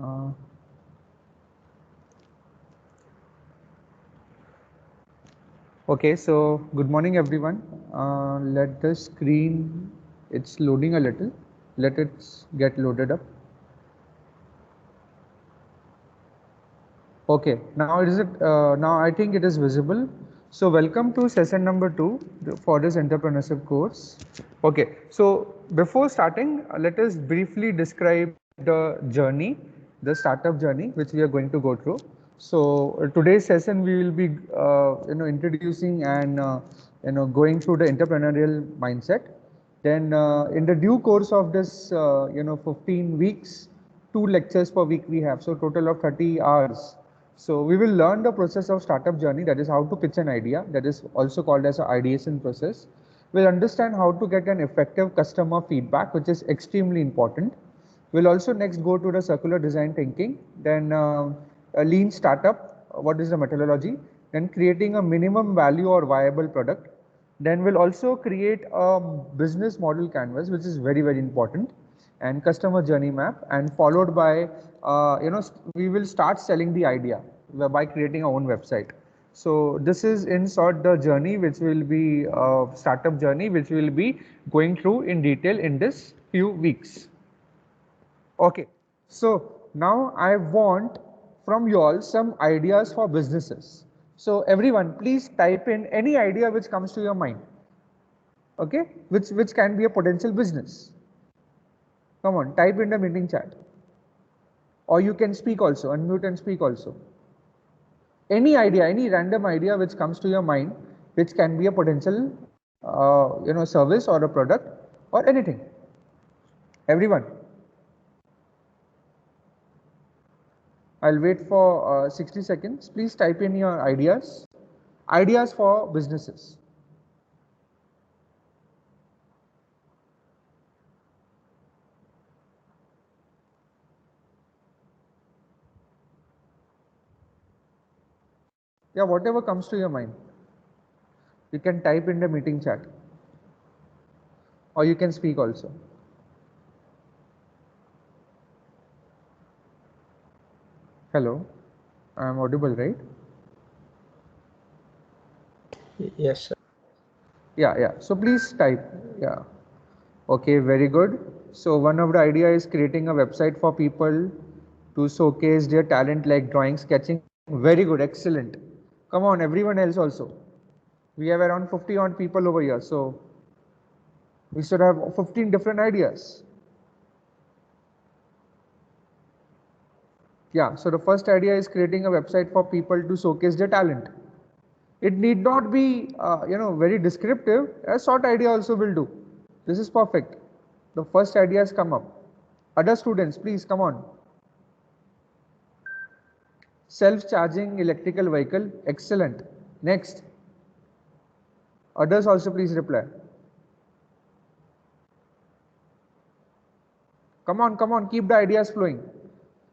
Uh, okay, so good morning everyone. Let the screen, it's loading a little. Let it get loaded up. Okay, now now I think it is visible. So welcome to session number 2 for this entrepreneurship course. Okay, so before starting, let us briefly describe the journey, the startup journey which we are going to go through. So today's session we will be introducing and going through the entrepreneurial mindset. Then in the due course of this 15 weeks, 2 lectures per week we have, so total of 30 hours. So we will learn the process of startup journey, that is how to pitch an idea, that is also called as an ideation process. We'll understand how to get an effective customer feedback, which is extremely important. We'll also next go to the circular design thinking, then a lean startup, what is the methodology, then creating a minimum value or viable product. Then we'll also create a business model canvas, which is very, very important, and customer journey map, and followed by, we will start selling the idea by creating our own website. So this is in short the journey which will be startup journey, which will be going through in detail in this few weeks. Okay, so now I want from you all some ideas for businesses. So everyone, please type in any idea which comes to your mind. Okay, which can be a potential business. Come on, type in the meeting chat. Or you can speak also, unmute and speak also. Any idea, any random idea which comes to your mind, which can be a potential, service or a product or anything. Everyone. I'll wait for 60 seconds. Please type in your ideas. Ideas for businesses. Yeah, whatever comes to your mind. You can type in the meeting chat. Or you can speak also. Hello. I'm audible, right? Yes, sir. Yeah. So please type. Yeah. Okay, very good. So one of the idea is creating a website for people to showcase their talent like drawing, sketching. Very good, excellent. Come on, everyone else also. We have around 50 odd people over here, so we should have 15 different ideas. Yeah, so the first idea is creating a website for people to showcase their talent. It need not be, very descriptive. A short idea also will do. This is perfect. The first idea has come up. Other students, please come on. Self-charging electrical vehicle, excellent. Next. Others also please reply. Come on, keep the ideas flowing.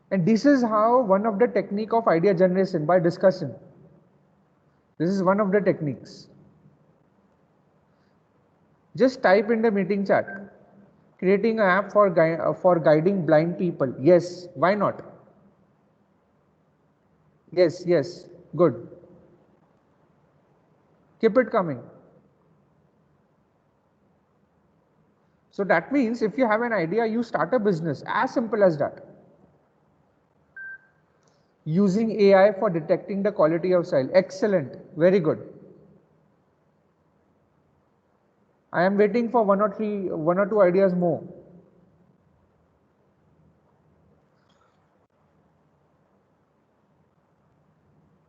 And this is how one of the technique of idea generation, by discussion. This is one of the techniques. Just type in the meeting chat. Creating an app for guiding blind people. Yes, why not? Yes, good. Keep it coming. So that means if you have an idea, you start a business, as simple as that. Using AI for detecting the quality of soil. Excellent, very good. I am waiting for one or two ideas more.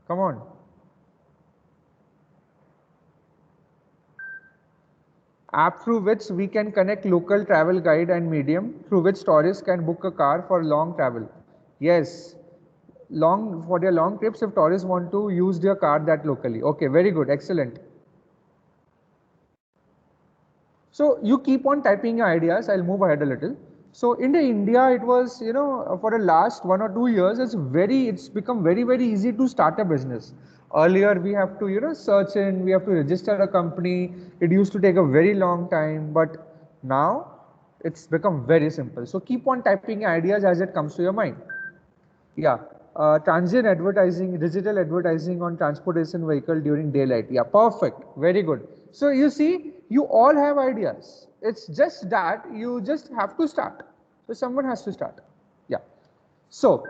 Come on. App through which we can connect local travel guide and medium through which tourists can book a car for long travel. Yes, for their long trips if tourists want to use their car that locally. Okay, very good, excellent. So you keep on typing your ideas. I'll move ahead a little. So in the India, it was, for the last 1 or 2 years, it's become very, very easy to start a business. Earlier, we have to, search in, we have to register a company. It used to take a very long time, but now it's become very simple. So keep on typing ideas as it comes to your mind. Yeah. Transient advertising, digital advertising on transportation vehicle during daylight. Yeah, perfect. Very good. So you see, you all have ideas. It's just that you just have to start. So someone has to start. Yeah. So,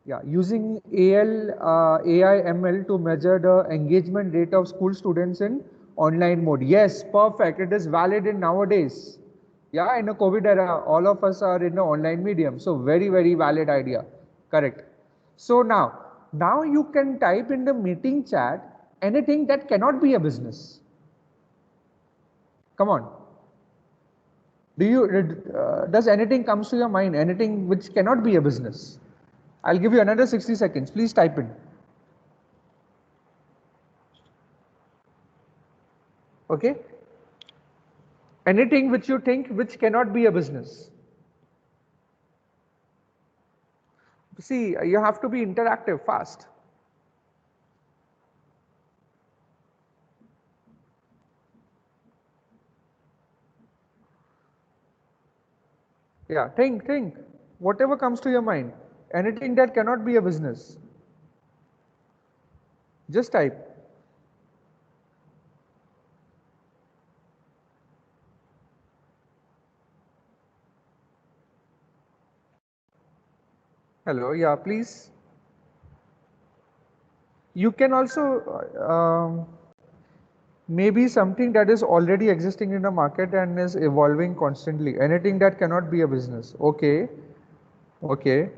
yeah, using AI, ML to measure the engagement rate of school students in online mode. Yes, perfect. It is valid in nowadays. Yeah, in a COVID era, all of us are in the online medium. So very, very valid idea. Correct. So now you can type in the meeting chat anything that cannot be a business. Come on. Does anything comes to your mind? Anything which cannot be a business? I'll give you another 60 seconds. Please type in. Okay. Anything which you think which cannot be a business. See, you have to be interactive, fast. Yeah, think. Whatever comes to your mind. Anything that cannot be a business. Just type. Hello, yeah, please. You can also maybe something that is already existing in the market and is evolving constantly. Anything that cannot be a business. Okay. Okay.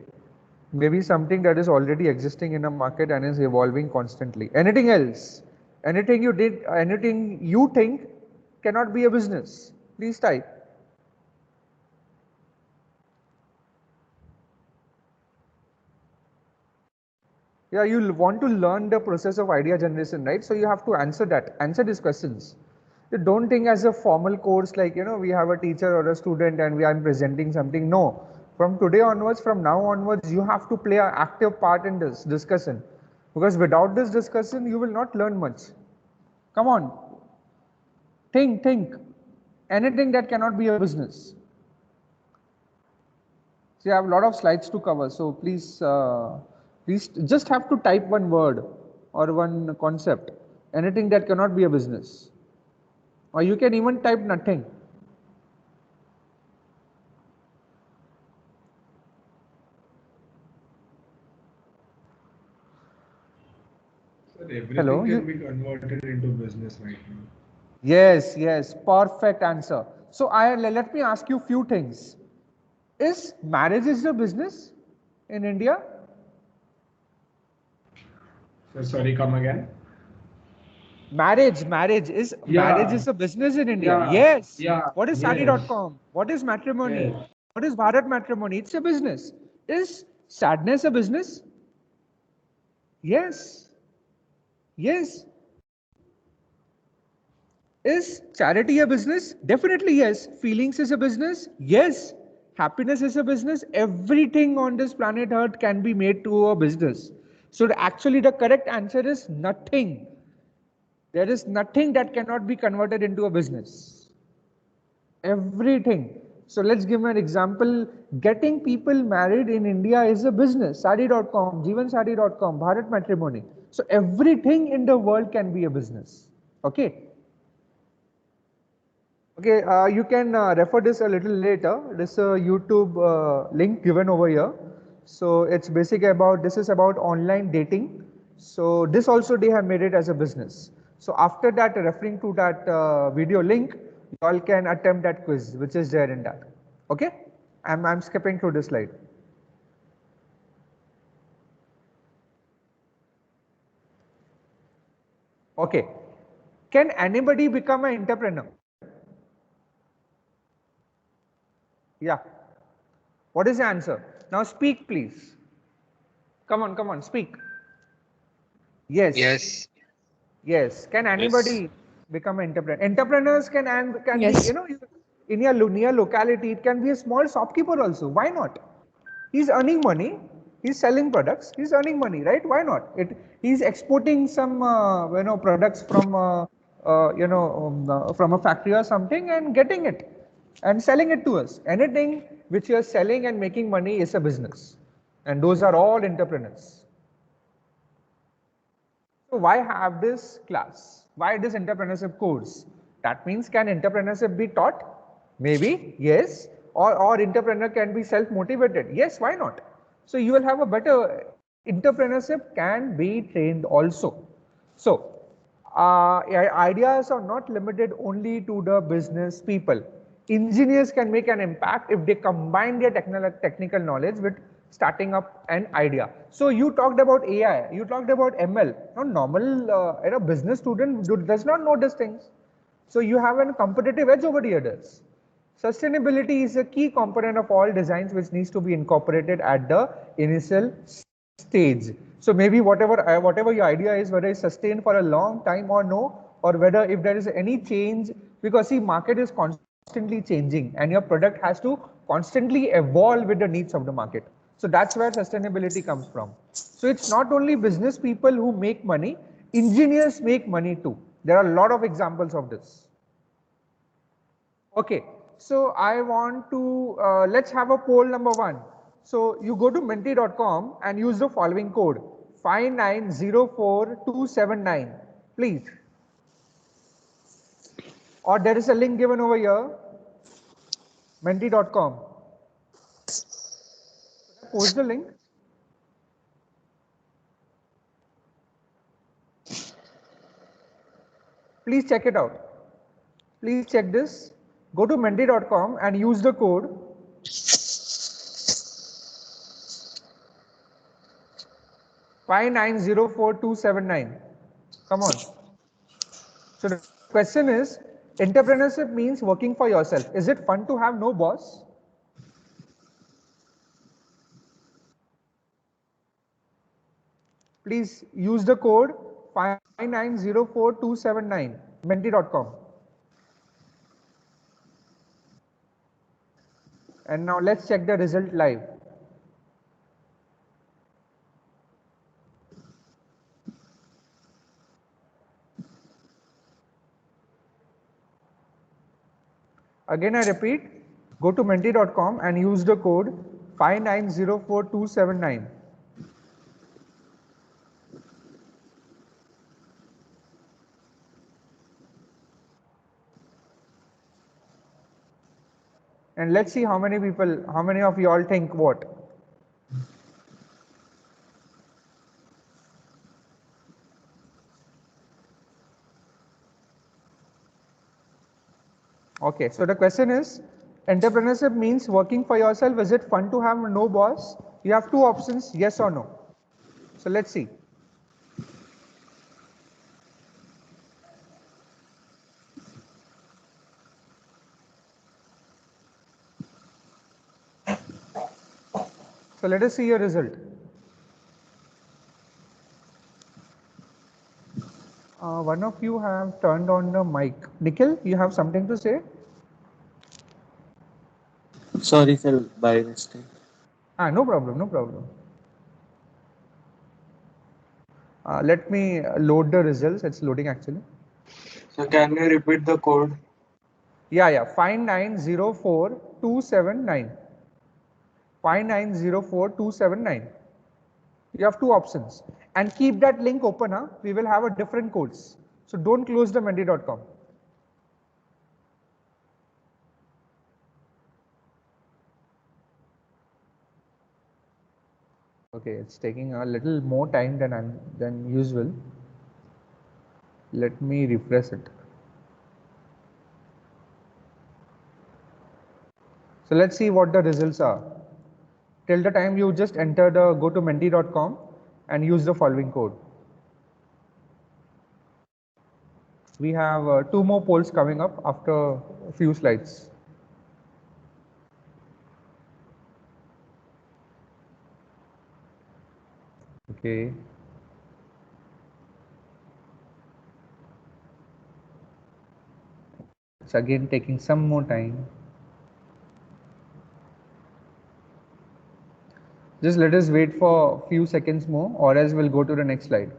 Maybe something that is already existing in a market and is evolving constantly. Anything else? Anything you think cannot be a business? Please type. Yeah, you want to learn the process of idea generation, right? So you have to answer these questions. You don't think as a formal course like, we have a teacher or a student and we are presenting something. No, from today onwards, from now onwards, you have to play an active part in this discussion, because without this discussion, you will not learn much. Come on, think. Anything that cannot be a business. So I have a lot of slides to cover, so please just have to type one word or one concept, anything that cannot be a business, or you can even type nothing. Sir, everything Hello, can be converted into business right now. Yes, perfect answer. So let me ask you few things. Is marriage is a business in India? Sir, sorry, come again. Marriage Yeah, is a business in India. yeah, Yes. yeah, What is yes, Sari.com? What is matrimony? yes. What is Bharat matrimony? It's a business. Is sadness a business? Yes. Yes. Is charity a business? Definitely yes. Feelings is a business? Yes. Happiness is a business. Everything on this planet Earth can be made to a business. So actually the correct answer is nothing. There is nothing that cannot be converted into a business. Everything. So let's give an example. Getting people married in India is a business. Sari.com, Jeevansari.com, Bharat Matrimony. So everything in the world can be a business. Okay. Okay, you can refer this a little later. This is a YouTube link given over here. So it's basically about, this is about online dating. So this also they have made it as a business. So after that, referring to that video link, you all can attempt that quiz, which is there in that. Okay, I'm skipping through this slide. Okay, can anybody become an entrepreneur? Yeah. What is the answer? Now speak, please. Come on, speak. Yes. Yes. Yes. Can Yes. anybody become an entrepreneur? Entrepreneurs can be, Yes. in your near locality, it can be a small shopkeeper also. Why not? He's earning money. He's selling products. He's earning money, right? Why not? He's exporting some, products from, from a factory or something and getting it and selling it to us. Anything which you're selling and making money is a business. and those are all entrepreneurs. So why have this class? Why this entrepreneurship course? That means, can entrepreneurship be taught? Maybe, yes. Or entrepreneur can be self-motivated. Yes, why not? So you will have a better, entrepreneurship can be trained also. So ideas are not limited only to the business people. Engineers can make an impact if they combine their technical knowledge with starting up an idea. So you talked about AI, you talked about ML. Now normal business student does not know these things. So you have a competitive edge over the others. Sustainability is a key component of all designs which needs to be incorporated at the initial stage. So maybe whatever your idea is, whether it's sustained for a long time or no, or whether if there is any change, because see, market is constantly changing and your product has to constantly evolve with the needs of the market. So that's where sustainability comes from. So it's not only business people who make money, engineers make money too. There are a lot of examples of this. Okay, so I want to, let's have a poll number 1. So you go to menti.com and use the following code 5904279, please. Or there is a link given over here, menti.com. Post the link. Please check it out. Please check this. Go to menti.com and use the code 5904279. Come on. So the question is, entrepreneurship means working for yourself. Is it fun to have no boss? Please use the code 5904279, menti.com. And now let's check the result live. Again, I repeat, go to menti.com and use the code 5904279. And let's see how many people, how many of you all think what? Okay, so the question is, entrepreneurship means working for yourself. Is it fun to have no boss? You have two options, yes or no. So let's see. So let us see your result. One of you have turned on the mic. Nikhil, you have something to say? Sorry, sir, by mistake. No problem, no problem. Let me load the results. It's loading actually. So can you repeat the code? Yeah, 5904279. 5904279. You have two options. And keep that link open. We will have a different codes. So don't close the menti.com. Okay, it's taking a little more time than usual. Let me refresh it. So let's see what the results are. Till the time you just enter the go to menti.com and use the following code. We have 2 more polls coming up after a few slides. Okay. It's again taking some more time. Just let us wait for a few seconds more, or else we'll go to the next slide.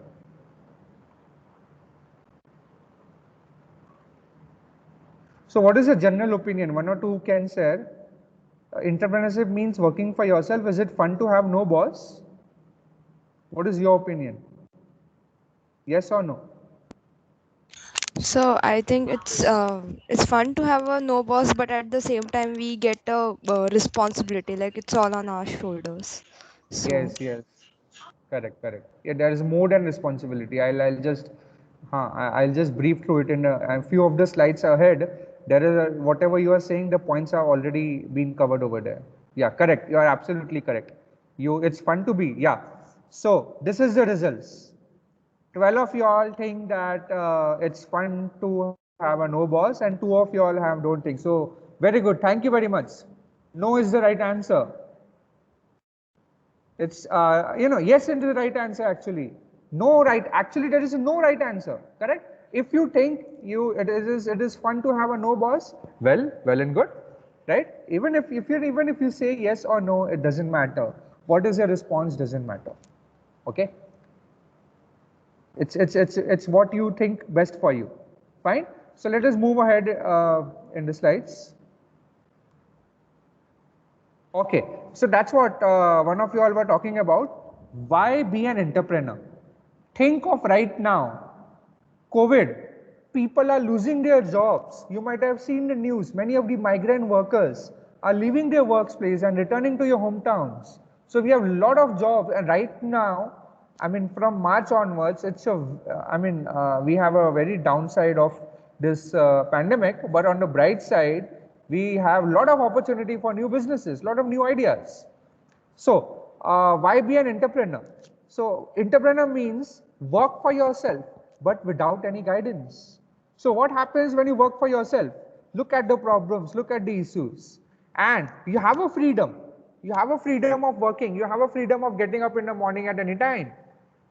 So what is the general opinion? One or two can share. Entrepreneurship means working for yourself. Is it fun to have no boss? What is your opinion? Yes or no? So I think it's fun to have a no boss, but at the same time we get a responsibility, like it's all on our shoulders. So Yes, yes. Correct, correct. Yeah, there is more than responsibility. I'll just brief through it in a few of the slides ahead. There is whatever you are saying, the points are already been covered over there. Yeah, correct. You are absolutely correct. It's fun to be. Yeah. So this is the results. 12 of you all think that it's fun to have a no boss, and 2 of you all have don't think. So very good. Thank you very much. No is the right answer. It's yes into the right answer actually. No right. Actually, there is no right answer. Correct. If you think it is fun to have a no boss, well and good, right? Even if you say yes or no, it doesn't matter. What is your response doesn't matter. Okay. It's what you think best for you. Fine. So let us move ahead in the slides. Okay, so that's what one of you all were talking about. Why be an entrepreneur? Think of right now, COVID, people are losing their jobs. You might have seen the news. Many of the migrant workers are leaving their workplace and returning to your hometowns. So we have a lot of jobs, and right now, I mean, from March onwards, we have a very downside of this pandemic, but on the bright side, we have a lot of opportunity for new businesses, a lot of new ideas. So, why be an entrepreneur? So, entrepreneur means work for yourself, but without any guidance. So, what happens when you work for yourself? Look at the problems, look at the issues, and you have a freedom. You have a freedom of working. You have a freedom of getting up in the morning at any time,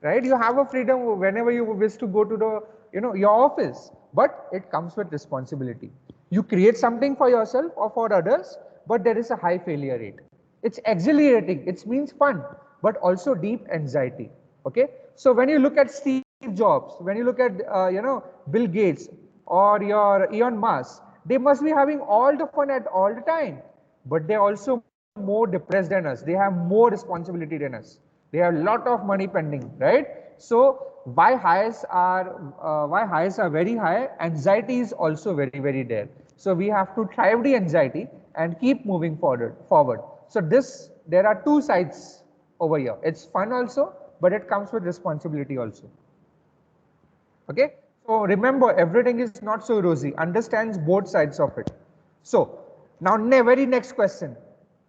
right? You have a freedom whenever you wish to go to the, your office, but it comes with responsibility. You create something for yourself or for others, but there is a high failure rate. It's exhilarating, it means fun, but also deep anxiety. Okay, so when you look at Steve Jobs, when you look at Bill Gates or your Elon Musk, they must be having all the fun at all the time, but they're also more depressed than us. They have more responsibility than us. They have a lot of money pending, right? So why highs are very high, anxiety is also very there. So we have to thrive the anxiety and keep moving forward. So there are two sides over here. It's fun also, but it comes with responsibility also. Okay, so remember, everything is not so rosy. Understands both sides of it. So now very next question.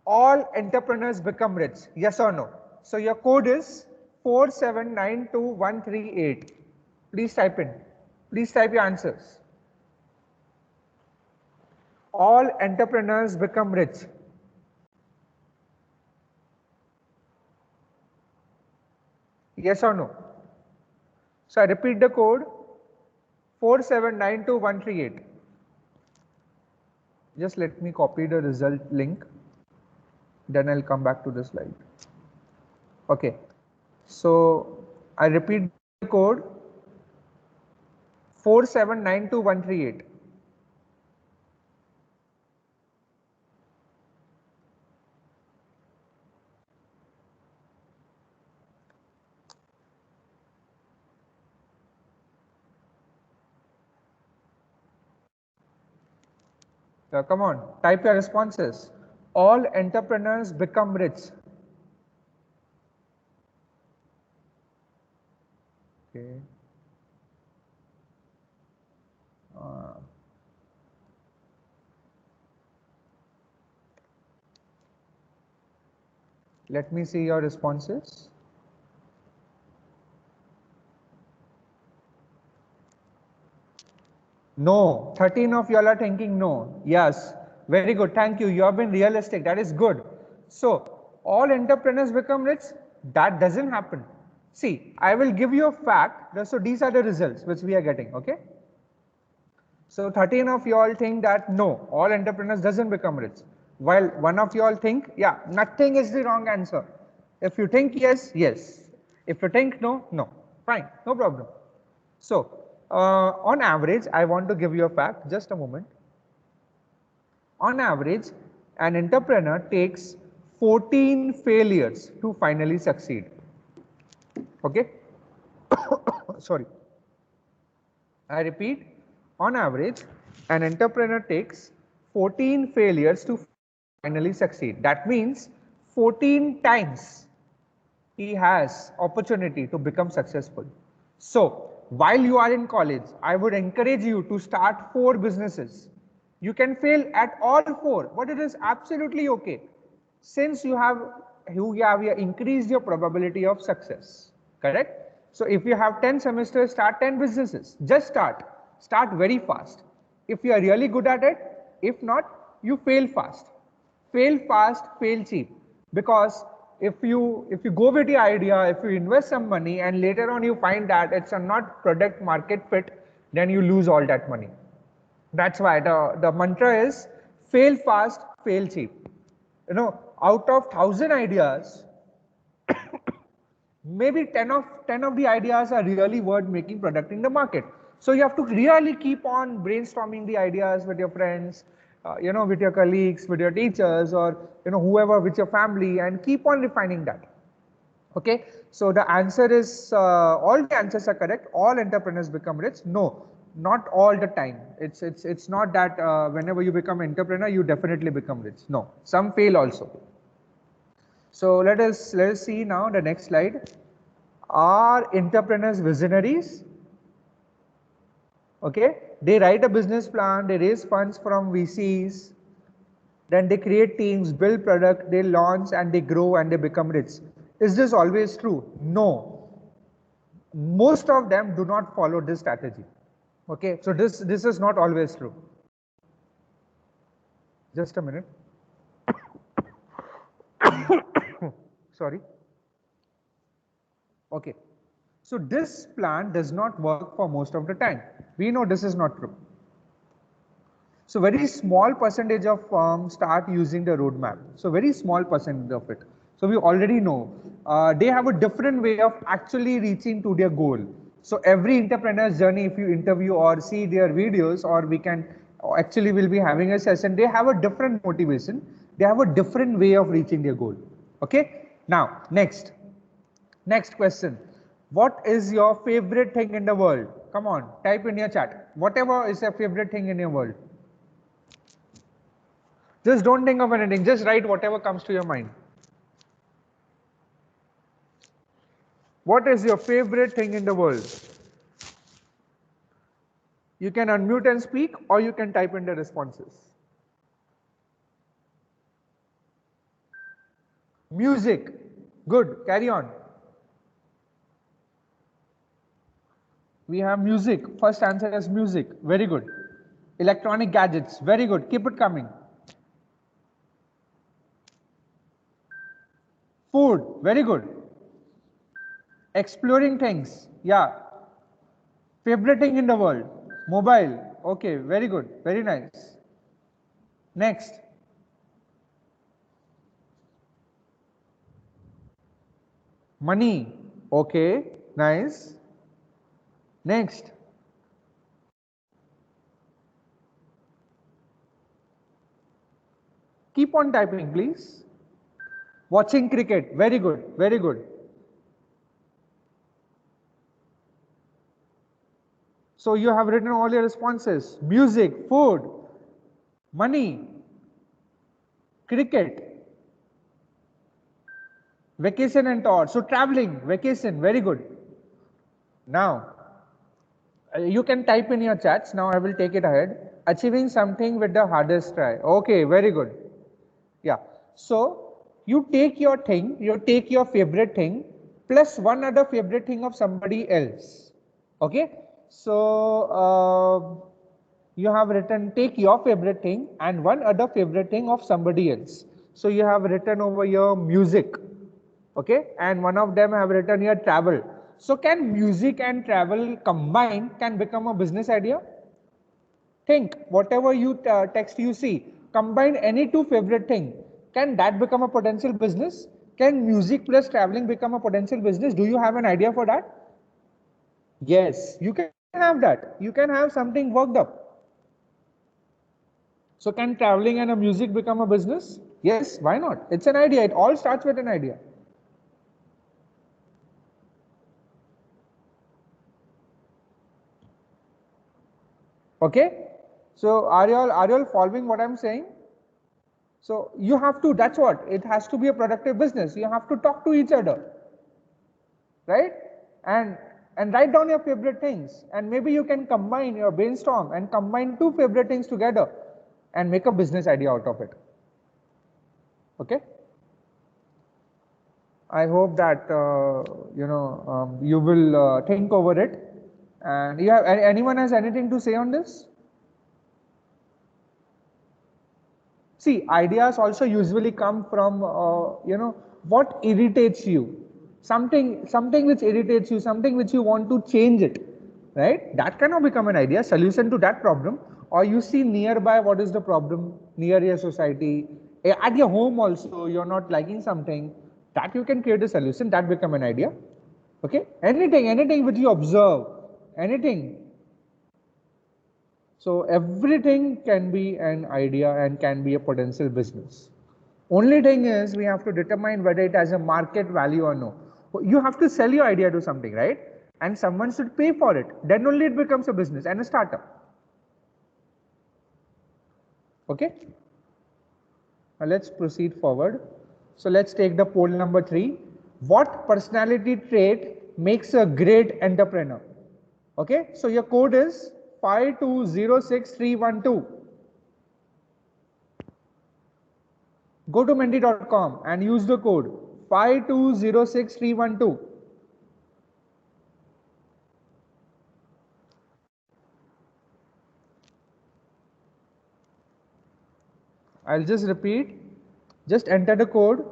All entrepreneurs become rich, yes or no? So your code is 4792138. Please type in. Please type your answers. All entrepreneurs become rich. Yes or no? So I repeat the code 4792138. Just let me copy the result link, then I'll come back to the slide. Okay, so I repeat the code 4792138. Come on, type your responses. All entrepreneurs become rich. Okay. Let me see your responses. No, 13 of y'all are thinking no. Yes, very good. Thank you. You have been realistic. That is good. So, all entrepreneurs become rich? That doesn't happen. See, I will give you a fact. So, these are the results which we are getting. Okay. So, 13 of y'all think that no, all entrepreneurs doesn't become rich. While one of y'all think, yeah, nothing is the wrong answer. If you think yes, yes. If you think no, no. Fine, no problem. So, on average, I want to give you a fact, just a moment. On average, an entrepreneur takes 14 failures to finally succeed. Okay. Sorry. I repeat, on average, an entrepreneur takes 14 failures to finally succeed. That means 14 times he has opportunity to become successful. So while you are in college, I would encourage you to start 4 businesses. You can fail at all 4, but it is absolutely okay, since you have increased your probability of success. Correct? So if you have 10 semesters, start 10 businesses. Just start very fast. If you are really good at it, if not, you fail fast. Fail fast, fail cheap. Because if you go with the idea, if you invest some money and later on you find that it's a not product market fit, then you lose all that money. That's why the mantra is fail fast, fail cheap. Out of 1,000 ideas, maybe 10 of the ideas are really worth making product in the market. So you have to really keep on brainstorming the ideas with your friends, with your colleagues, with your teachers, or whoever, with your family, and keep on refining that. Okay, so the answer is all the answers are correct. All entrepreneurs become rich. No, not all the time. It's not that whenever you become entrepreneur, you definitely become rich. No, some fail also. So let us see now the next slide. Are entrepreneurs visionaries? Okay, they write a business plan, they raise funds from VCs, then they create teams, build product, they launch and they grow and they become rich. Is this always true? No. Most of them do not follow this strategy. Okay, so this is not always true. Just a minute. Sorry. Okay. So this plan does not work for most of the time. We know this is not true. So very small percentage of firms start using the roadmap. So very small percentage of it. So we already know they have a different way of actually reaching to their goal. So every entrepreneur's journey, if you interview or see their videos, or we can actually will be having a session, they have a different motivation. They have a different way of reaching their goal. Okay. Now next question. What is your favorite thing in the world? Come on, type in your chat. Whatever is your favorite thing in your world. Just don't think of anything. Just write whatever comes to your mind. What is your favorite thing in the world? You can unmute and speak, or you can type in the responses. Music. Good. Carry on. We have music. First answer is music. Very good. Electronic gadgets. Very good. Keep it coming. Food. Very good. Exploring things. Yeah. Favorite thing in the world. Mobile. Okay. Very good. Very nice. Next. Money. Okay. Nice. Next. Keep on typing, please. Watching cricket. Very good. Very good. So you have written all your responses. Music, food, money, cricket, vacation and tour. So traveling, vacation, very good. Now, you can type in your chats. Now I will take it ahead. Achieving something with the hardest try. Okay, very good. Yeah. So you take your thing, you take your favorite thing, plus one other favorite thing of somebody else. Okay. So you have written take your favorite thing and one other favorite thing of somebody else. So you have written over your music. Okay. And one of them have written here travel. So can music and travel combined can become a business idea? Think whatever you text you see, combine any two favorite thing. Can that become a potential business? Can music plus traveling become a potential business? Do you have an idea for that? Yes, you can have that. You can have something worked up. So can traveling and a music become a business? Yes, why not? It's an idea. It all starts with an idea. Okay? So are you all following what I'm saying? So you have to, that's what, it has to be a productive business. You have to talk to each other, right? And write down your favorite things, and maybe you can combine your brainstorm and combine two favorite things together and make a business idea out of it. Okay? I hope that you will think over it. And you have anyone has anything to say on this? See, ideas also usually come from what irritates you, something which irritates you, something which you want to change it, right? That cannot become an idea, solution to that problem. Or you see nearby what is the problem near your society, at your home also you're not liking something, that you can create a solution, that become an idea. Okay, anything which you observe, anything. So everything can be an idea and can be a potential business. Only thing is we have to determine whether it has a market value or no. You have to sell your idea to something, right? And someone should pay for it. Then only it becomes a business and a startup. Okay? Now let's proceed forward. So let's take the poll number 3. What personality trait makes a great entrepreneur? Okay, so your code is 5206312. Go to menti.com and use the code 5206312. I'll just repeat. Just enter the code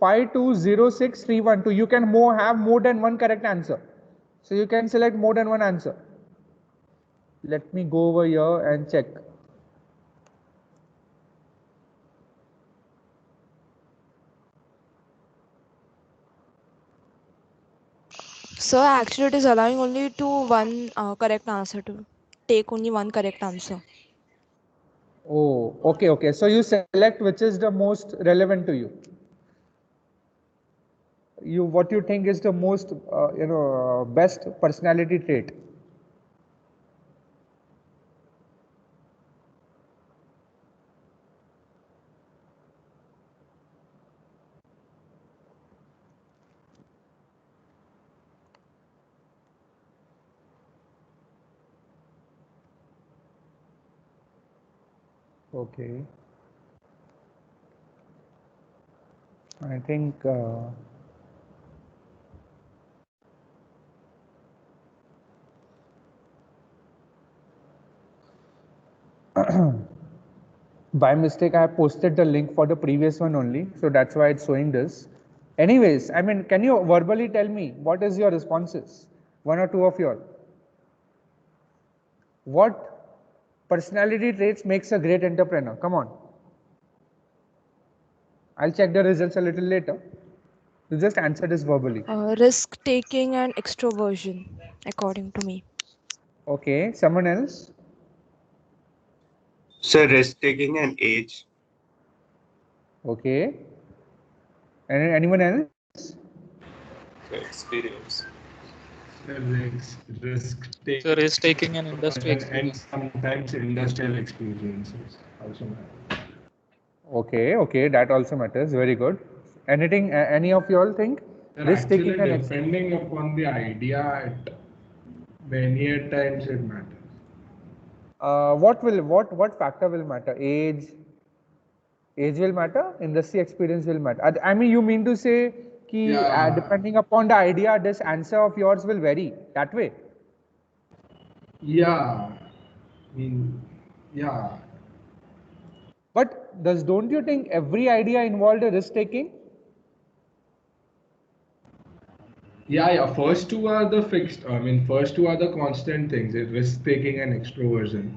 5206312. You can have more than one correct answer. So you can select more than one answer. Let me go over here and check. So actually it is allowing only to one correct answer, to take only one correct answer. Oh, okay. So you select which is the most relevant to you. What you think is the most best personality trait. Okay. I think by mistake I have posted the link for the previous one only, so that's why it's showing this. Anyways, I mean, can you verbally tell me what is your responses? One or two of your. What personality traits makes a great entrepreneur? Come on. I'll check the results a little later. You just answer this verbally. Risk taking and extroversion, according to me. Okay, someone else? So risk taking and age. Okay. Anyone else? Experience. Risk taking and industry and experience. sometimes industrial experiences also matter. Okay, that also matters. Very good. Anything, any of you all think? Risk Actually, taking and depending upon the idea, many a times it matters. what factor will matter? Age will matter, industry experience will matter. I mean, you mean to say Yeah. depending upon the idea, this answer of yours will vary that way? Yeah. I mean, yeah. But don't you think every idea involved a risk taking? Yeah. First two are the fixed. I mean, first two are the constant things: risk taking and extroversion.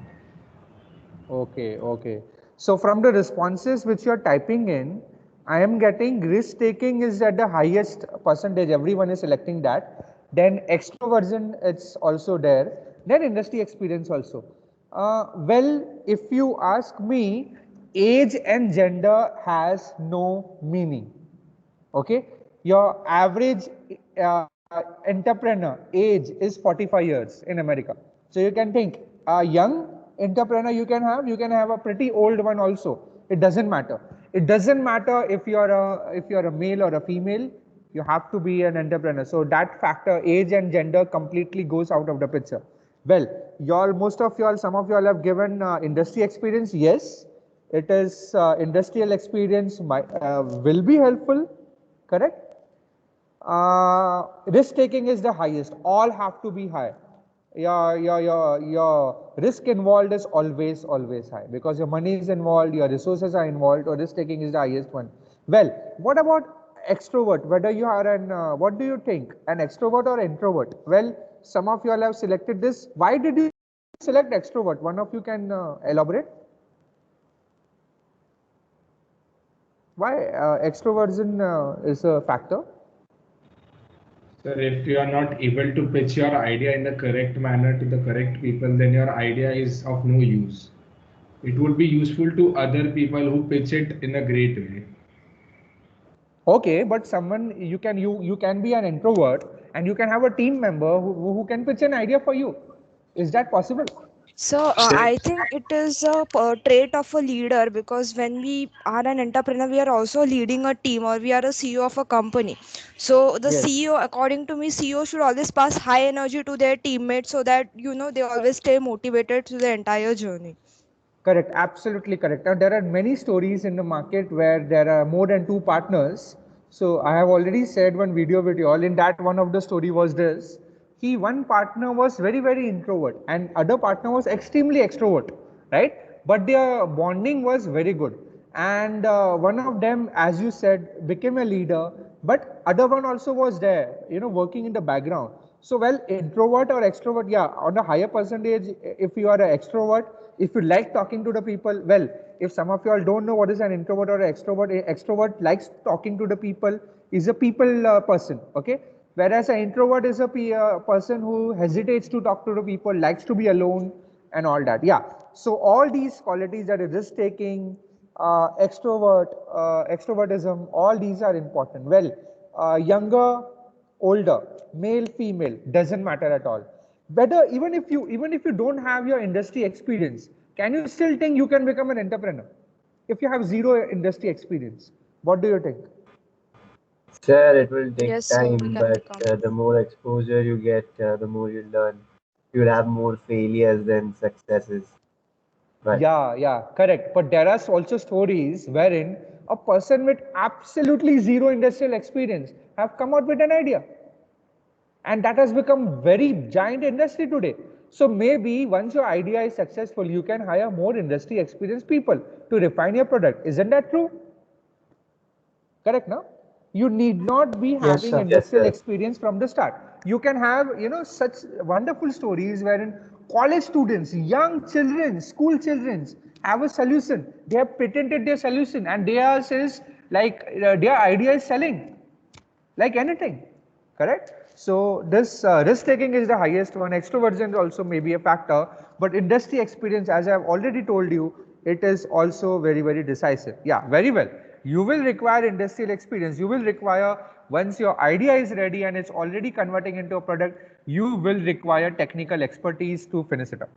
Okay. So from the responses which you are typing in, I am getting risk taking is at the highest percentage. Everyone is selecting that. Then extroversion, it's also there. Then industry experience also. Well, if you ask me, age and gender has no meaning. Okay, your average entrepreneur age is 45 years in America. So you can think a young entrepreneur you can have a pretty old one also. It doesn't matter. It doesn't matter if you're a male or a female. You have to be an entrepreneur. So that factor, age and gender, completely goes out of the picture. Well, most of y'all, some of y'all have given industry experience. Yes, it is industrial experience will be helpful. Correct? Risk taking is the highest. All have to be high. Your risk involved is always high because your money is involved, your resources are involved, or risk taking is the highest one. Well, what about extrovert? Whether you are what do you think? An extrovert or introvert? Well, some of you all have selected this. Why did you select extrovert? One of you can elaborate. Why extroversion is a factor? Sir, if you are not able to pitch your idea in the correct manner to the correct people, then your idea is of no use. It would be useful to other people who pitch it in a great way. Okay, but someone you can be an introvert and you can have a team member who can pitch an idea for you. Is that possible? So I think it is a trait of a leader, because when we are an entrepreneur, we are also leading a team, or we are a CEO of a company. So the Yes. CEO, according to me, CEO should always pass high energy to their teammates so that they always stay motivated through the entire journey. Correct, absolutely correct. Now, there are many stories in the market where there are more than two partners. So, I have already shared one video with you all. In that, one of the story was this. One partner was very introvert and other partner was extremely extrovert, right? But their bonding was very good. And one of them, as you said, became a leader, but other one also was there, working in the background. So, well, introvert or extrovert, yeah, on a higher percentage, if you are an extrovert, if you like talking to the people, well, if some of you all don't know what is an introvert or an extrovert likes talking to the people, is a people person, okay? Whereas an introvert is a person who hesitates to talk to the people, likes to be alone and all that. Yeah. So all these qualities, that is risk taking, extrovertism, all these are important. Well, younger, older, male, female, doesn't matter at all. Whether even if you don't have your industry experience, can you still think you can become an entrepreneur if you have zero industry experience? What do you think? Sure, it will take Yes, sir, we time, can but become. the more exposure you get, the more you learn. You'll have more failures than successes. Right. Yeah, correct. But there are also stories wherein a person with absolutely zero industrial experience have come out with an idea. And that has become very giant industry today. So maybe once your idea is successful, you can hire more industry experienced people to refine your product. Isn't that true? Correct, no? You need not be Yes, having sir. Yes, industrial sir. experience from the start. You can have, such wonderful stories wherein college students, young children, school children have a solution. They have patented their solution and says like their idea is selling like anything. Correct? So this risk taking is the highest one. Extroversion also may be a factor, but industry experience, as I have already told you, it is also very decisive. Yeah, very well. You will require industrial experience. You will require, once your idea is ready and it's already converting into a product, you will require technical expertise to finish it up.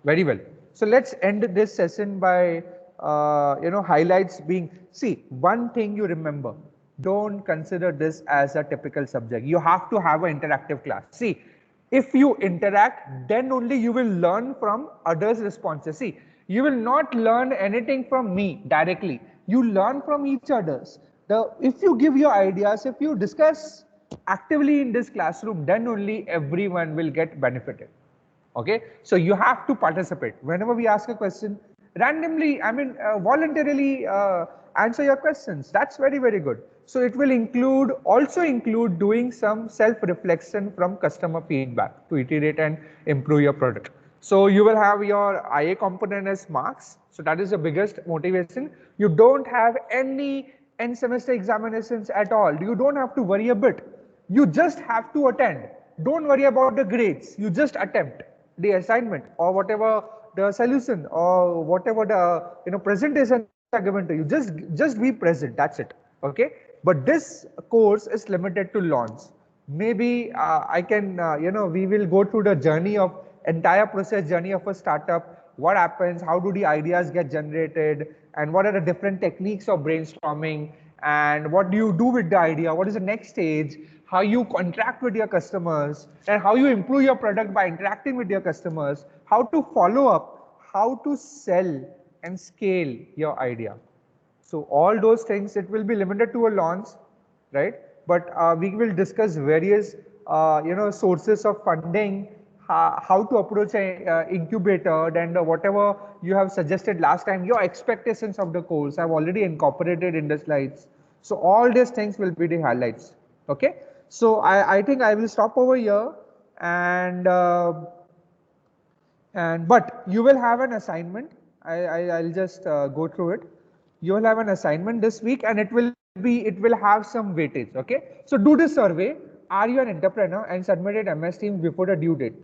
Very well. So let's end this session by highlights being, see, one thing you remember, don't consider this as a typical subject. You have to have an interactive class. See, if you interact, then only you will learn from others' responses. See, you will not learn anything from me directly. You learn from each other's. If you give your ideas, if you discuss actively in this classroom, then only everyone will get benefited. Okay, so you have to participate. Whenever we ask a question, randomly, voluntarily answer your questions. That's very good. So it will also include doing some self-reflection from customer feedback to iterate and improve your product. So you will have your IA component as marks. So that is the biggest motivation. You don't have any end semester examinations at all. You don't have to worry a bit. You just have to attend. Don't worry about the grades. You just attempt the assignment or whatever the solution or whatever the presentation are given to you. Just be present. That's it. Okay. But this course is limited to launch. Maybe I can we will go through the journey of entire process journey of a startup. What happens? How do the ideas get generated? And what are the different techniques of brainstorming? And what do you do with the idea? What is the next stage? How you contract with your customers, and how you improve your product by interacting with your customers, how to follow up, how to sell and scale your idea. So all those things, it will be limited to a launch, right? But we will discuss various sources of funding, how to approach a incubator, and whatever you have suggested last time, your expectations of the course I've already incorporated in the slides. So all these things will be the highlights. Okay, so I think I will stop over here, and but you will have an assignment. I'll just go through it. You will have an assignment this week, and it will have some weightage. Okay, so do this survey. Are you an entrepreneur, and submit it MS Teams before the due date.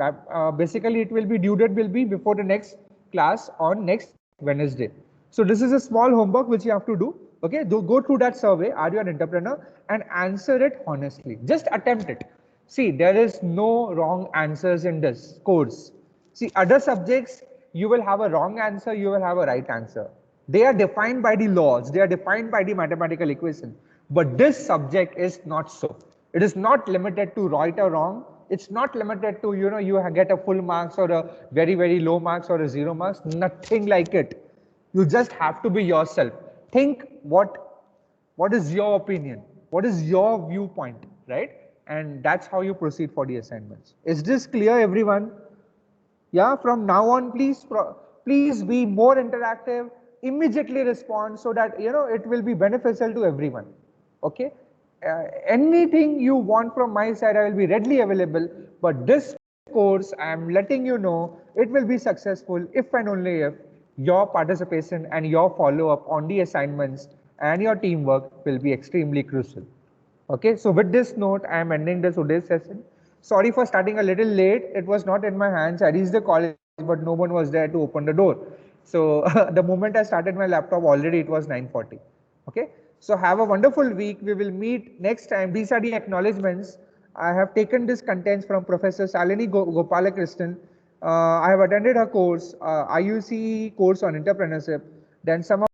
Basically, it will be due date will be before the next class on next Wednesday. So this is a small homework which you have to do. Okay, go through that survey. Are you an entrepreneur, and answer it honestly. Just attempt it. See, there is no wrong answers in this course. See, other subjects, you will have a wrong answer, you will have a right answer. They are defined by the laws, they are defined by the mathematical equation. But this subject is not so. It is not limited to right or wrong. It's not limited to, you get a full marks or a very, very low marks or a 0 marks. Nothing like it. You just have to be yourself. Think what is your opinion? What is your viewpoint, right? And that's how you proceed for the assignments. Is this clear, everyone? Yeah, from now on, please be more interactive, immediately respond, so that it will be beneficial to everyone. Okay, anything you want from my side, I will be readily available. But this course, I am letting you know, it will be successful if and only if your participation and your follow-up on the assignments and your teamwork will be extremely crucial. Okay, so with this note, I am ending the today's session. Sorry for starting a little late. It was not in my hands. I reached the college, but no one was there to open the door. So the moment I started my laptop, already it was 9:40. Okay, so have a wonderful week. We will meet next time. These are the acknowledgements. I have taken this contents from Professor Salini Gopalakrishnan. I have attended her course, IUC course on entrepreneurship. Then some of